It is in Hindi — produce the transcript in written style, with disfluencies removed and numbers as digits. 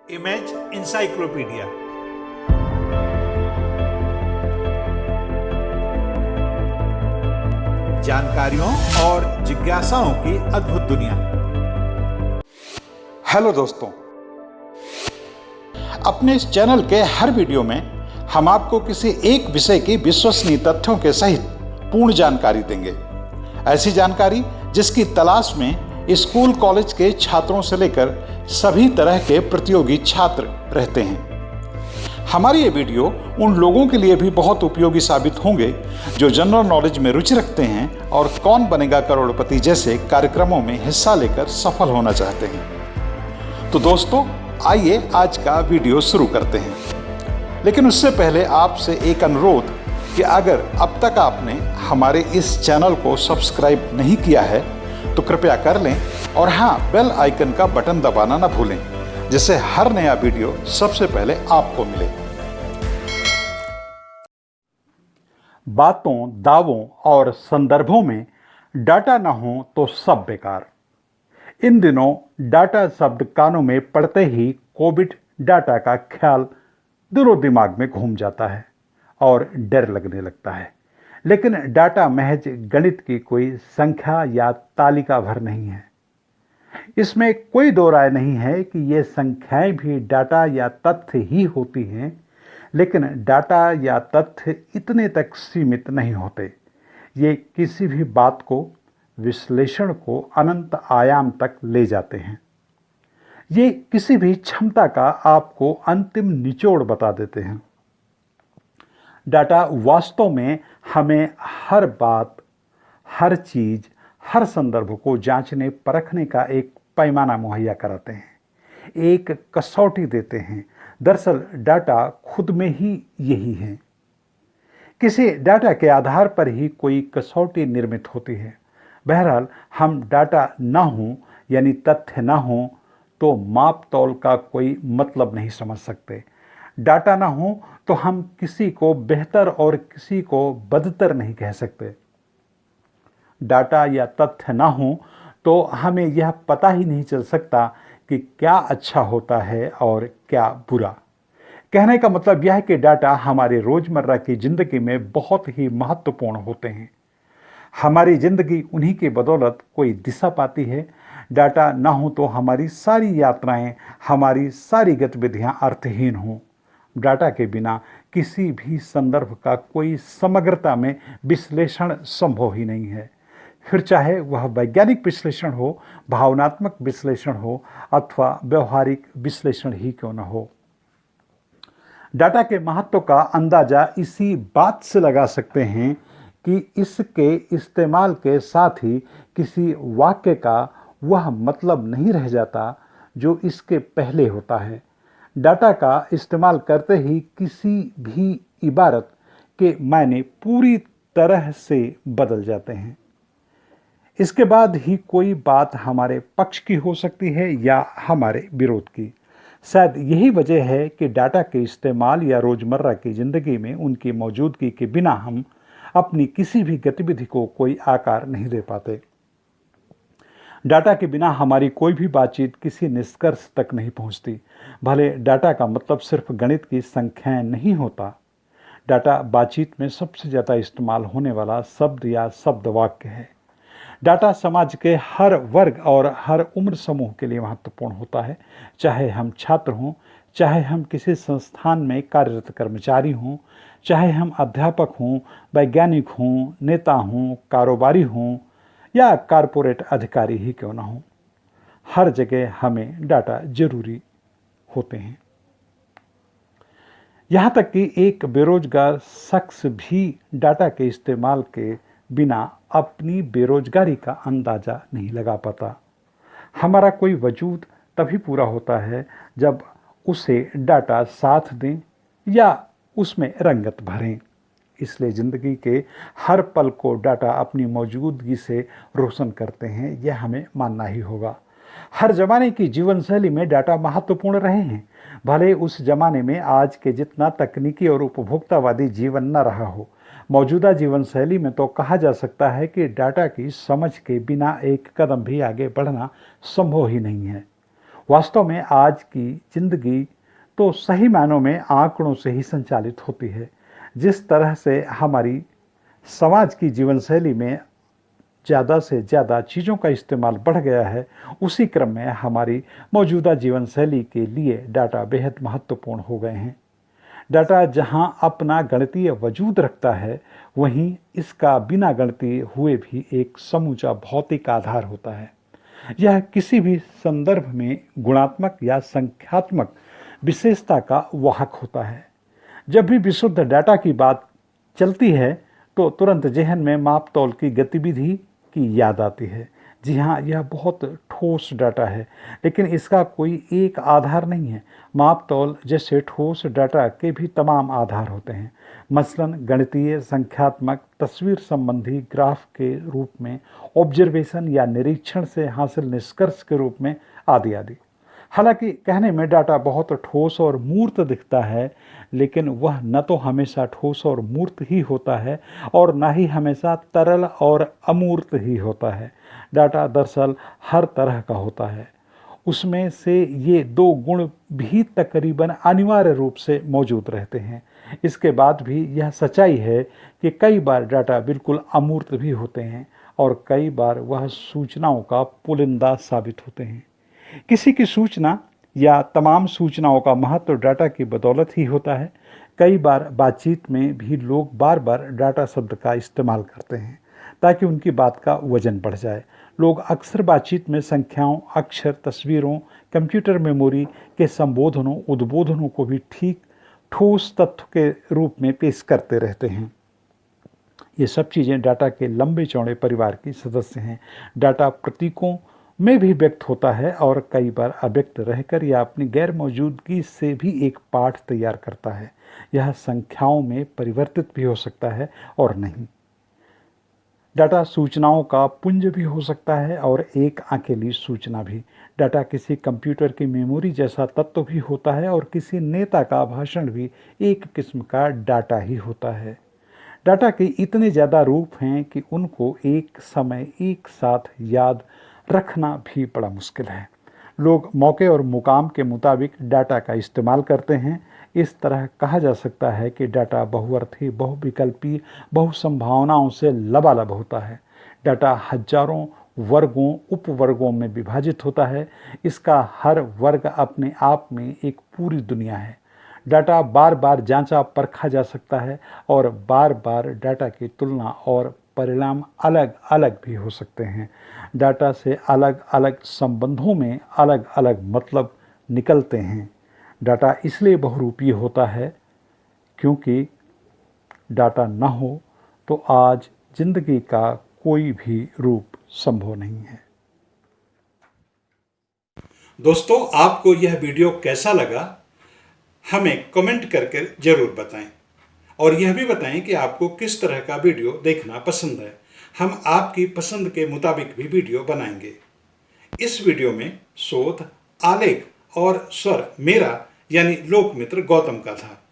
Image encyclopedia. जानकारियों और जिज्ञासाओं की अद्भुत दुनिया। हेलो दोस्तों, अपने इस चैनल के हर वीडियो में हम आपको किसी एक विषय की विश्वसनीय तथ्यों के सहित पूर्ण जानकारी देंगे। ऐसी जानकारी जिसकी तलाश में स्कूल कॉलेज के छात्रों से लेकर सभी तरह के प्रतियोगी छात्र रहते हैं। हमारी ये वीडियो उन लोगों के लिए भी बहुत उपयोगी साबित होंगे जो जनरल नॉलेज में रुचि रखते हैं और कौन बनेगा करोड़पति जैसे कार्यक्रमों में हिस्सा लेकर सफल होना चाहते हैं। तो दोस्तों, आइए आज का वीडियो शुरू करते हैं। लेकिन उससे पहले आपसे एक अनुरोध कि अगर अब तक आपने हमारे इस चैनल को सब्सक्राइब नहीं किया है तो कृपया कर लें और हाँ, बेल आइकन का बटन दबाना ना भूलें, जिससे हर नया वीडियो सबसे पहले आपको मिले। बातों, दावों और संदर्भों में डाटा ना हो तो सब बेकार। इन दिनों डाटा शब्द कानों में पड़ते ही कोविड डाटा का ख्याल दिलो दिमाग में घूम जाता है और डर लगने लगता है। लेकिन डाटा महज गणित की कोई संख्या या तालिका भर नहीं है। इसमें कोई दो राय नहीं है कि ये संख्याएं भी डाटा या तथ्य ही होती हैं, लेकिन डाटा या तथ्य इतने तक सीमित नहीं होते। ये किसी भी बात को, विश्लेषण को अनंत आयाम तक ले जाते हैं। ये किसी भी क्षमता का आपको अंतिम निचोड़ बता देते हैं। डाटा वास्तव में हमें हर बात, हर चीज, हर संदर्भ को जांचने परखने का एक पैमाना मुहैया कराते हैं, एक कसौटी देते हैं। दरअसल डाटा खुद में ही यही है। किसी डाटा के आधार पर ही कोई कसौटी निर्मित होती है। बहरहाल, हम डाटा ना हो यानी तथ्य ना हो तो माप तौल का कोई मतलब नहीं समझ सकते। डाटा ना हो तो हम किसी को बेहतर और किसी को बदतर नहीं कह सकते। डाटा या तथ्य ना हो तो हमें यह पता ही नहीं चल सकता कि क्या अच्छा होता है और क्या बुरा। कहने का मतलब यह है कि डाटा हमारी रोजमर्रा की जिंदगी में बहुत ही महत्वपूर्ण होते हैं। हमारी जिंदगी उन्हीं की बदौलत कोई दिशा पाती है। डाटा ना हो तो हमारी सारी यात्राएं, हमारी सारी गतिविधियां अर्थहीन हों। डाटा के बिना किसी भी संदर्भ का कोई समग्रता में विश्लेषण संभव ही नहीं है। फिर चाहे वह वैज्ञानिक विश्लेषण हो, भावनात्मक विश्लेषण हो अथवा व्यवहारिक विश्लेषण ही क्यों न हो। डाटा के महत्व का अंदाजा इसी बात से लगा सकते हैं कि इसके इस्तेमाल के साथ ही किसी वाक्य का वह मतलब नहीं रह जाता जो इसके पहले होता है। डाटा का इस्तेमाल करते ही किसी भी इबारत के मायने पूरी तरह से बदल जाते हैं। इसके बाद ही कोई बात हमारे पक्ष की हो सकती है या हमारे विरोध की। शायद यही वजह है कि डाटा के इस्तेमाल या रोजमर्रा की जिंदगी में उनकी मौजूदगी के बिना हम अपनी किसी भी गतिविधि को कोई आकार नहीं दे पाते। डाटा के बिना हमारी कोई भी बातचीत किसी निष्कर्ष तक नहीं पहुंचती। भले डाटा का मतलब सिर्फ गणित की संख्याएं नहीं होता। डाटा बातचीत में सबसे ज़्यादा इस्तेमाल होने वाला शब्द या शब्द वाक्य है। डाटा समाज के हर वर्ग और हर उम्र समूह के लिए महत्वपूर्ण होता है। चाहे हम छात्र हों, चाहे हम किसी संस्थान में कार्यरत कर्मचारी हों, चाहे हम अध्यापक हों, वैज्ञानिक हों, नेता हों, कारोबारी हों या कारपोरेट अधिकारी ही क्यों ना हो, हर जगह हमें डाटा जरूरी होते हैं। यहाँ तक कि एक बेरोजगार शख्स भी डाटा के इस्तेमाल के बिना अपनी बेरोजगारी का अंदाजा नहीं लगा पाता। हमारा कोई वजूद तभी पूरा होता है जब उसे डाटा साथ दें या उसमें रंगत भरें। इसलिए ज़िंदगी के हर पल को डाटा अपनी मौजूदगी से रोशन करते हैं, यह हमें मानना ही होगा। हर जमाने की जीवन शैली में डाटा महत्वपूर्ण रहे हैं। भले उस जमाने में आज के जितना तकनीकी और उपभोक्तावादी जीवन न रहा हो, मौजूदा जीवन शैली में तो कहा जा सकता है कि डाटा की समझ के बिना एक कदम भी आगे बढ़ना संभव ही नहीं है। वास्तव में आज की जिंदगी तो सही मायनों में आंकड़ों से ही संचालित होती है। जिस तरह से हमारी समाज की जीवन शैली में ज़्यादा से ज़्यादा चीज़ों का इस्तेमाल बढ़ गया है, उसी क्रम में हमारी मौजूदा जीवन शैली के लिए डाटा बेहद महत्वपूर्ण हो गए हैं। डाटा जहां अपना गणितीय वजूद रखता है, वहीं इसका बिना गणितीय हुए भी एक समूचा भौतिक आधार होता है। यह किसी भी संदर्भ में गुणात्मक या संख्यात्मक विशेषता का वाहक होता है। जब भी विशुद्ध डाटा की बात चलती है तो तुरंत जेहन में माप तौल की गतिविधि की याद आती है। जी हाँ, यह बहुत ठोस डाटा है, लेकिन इसका कोई एक आधार नहीं है। माप तौल जैसे ठोस डाटा के भी तमाम आधार होते हैं, मसलन गणितीय, संख्यात्मक, तस्वीर संबंधी, ग्राफ के रूप में, ऑब्जर्वेशन या निरीक्षण से हासिल निष्कर्ष के रूप में, आदि आदि। हालांकि कहने में डाटा बहुत ठोस और मूर्त दिखता है, लेकिन वह न तो हमेशा ठोस और मूर्त ही होता है और न ही हमेशा तरल और अमूर्त ही होता है। डाटा दरअसल हर तरह का होता है। उसमें से ये दो गुण भी तकरीबन अनिवार्य रूप से मौजूद रहते हैं। इसके बाद भी यह सच्चाई है कि कई बार डाटा बिल्कुल अमूर्त भी होते हैं और कई बार वह सूचनाओं का पुलिंदा साबित होते हैं। किसी की सूचना या तमाम सूचनाओं का महत्व डाटा की बदौलत ही होता है। कई बार बातचीत में भी लोग बार बार डाटा शब्द का इस्तेमाल करते हैं ताकि उनकी बात का वजन बढ़ जाए। लोग अक्सर बातचीत में संख्याओं, अक्षर, तस्वीरों, कंप्यूटर मेमोरी के संबोधनों, उद्बोधनों को भी ठीक ठोस तत्व के रूप में पेश करते रहते हैं। ये सब चीज़ें डाटा के लंबे चौड़े परिवार की सदस्य हैं। डाटा प्रतीकों में भी व्यक्त होता है और कई बार अव्यक्त रहकर या अपनी गैर मौजूदगी से भी एक पाठ तैयार करता है। यह संख्याओं में परिवर्तित भी हो सकता है और नहीं। डाटा सूचनाओं का पुंज भी हो सकता है और एक अकेली सूचना भी। डाटा किसी कंप्यूटर की मेमोरी जैसा तत्व भी होता है और किसी नेता का भाषण भी एक किस्म का डाटा ही होता है। डाटा के इतने ज़्यादा रूप हैं कि उनको एक समय एक साथ याद रखना भी बड़ा मुश्किल है। लोग मौके और मुकाम के मुताबिक डाटा का इस्तेमाल करते हैं। इस तरह कहा जा सकता है कि डाटा बहुअर्थी, बहुविकल्पी, बहुसंभावनाओं से लबालब होता है। डाटा हजारों वर्गों, उपवर्गों में विभाजित होता है। इसका हर वर्ग अपने आप में एक पूरी दुनिया है। डाटा बार बार जांचा परखा जा सकता है और बार बार डाटा की तुलना और परिणाम अलग अलग भी हो सकते हैं। डाटा से अलग अलग संबंधों में अलग अलग मतलब निकलते हैं। डाटा इसलिए बहुरूपीय होता है क्योंकि डाटा न हो तो आज जिंदगी का कोई भी रूप संभव नहीं है। दोस्तों, आपको यह वीडियो कैसा लगा हमें कमेंट करके जरूर बताएं और यह भी बताएं कि आपको किस तरह का वीडियो देखना पसंद है। हम आपकी पसंद के मुताबिक भी वीडियो बनाएंगे। इस वीडियो में शोध, आलेख और स्वर मेरा यानी लोकमित्र गौतम का था।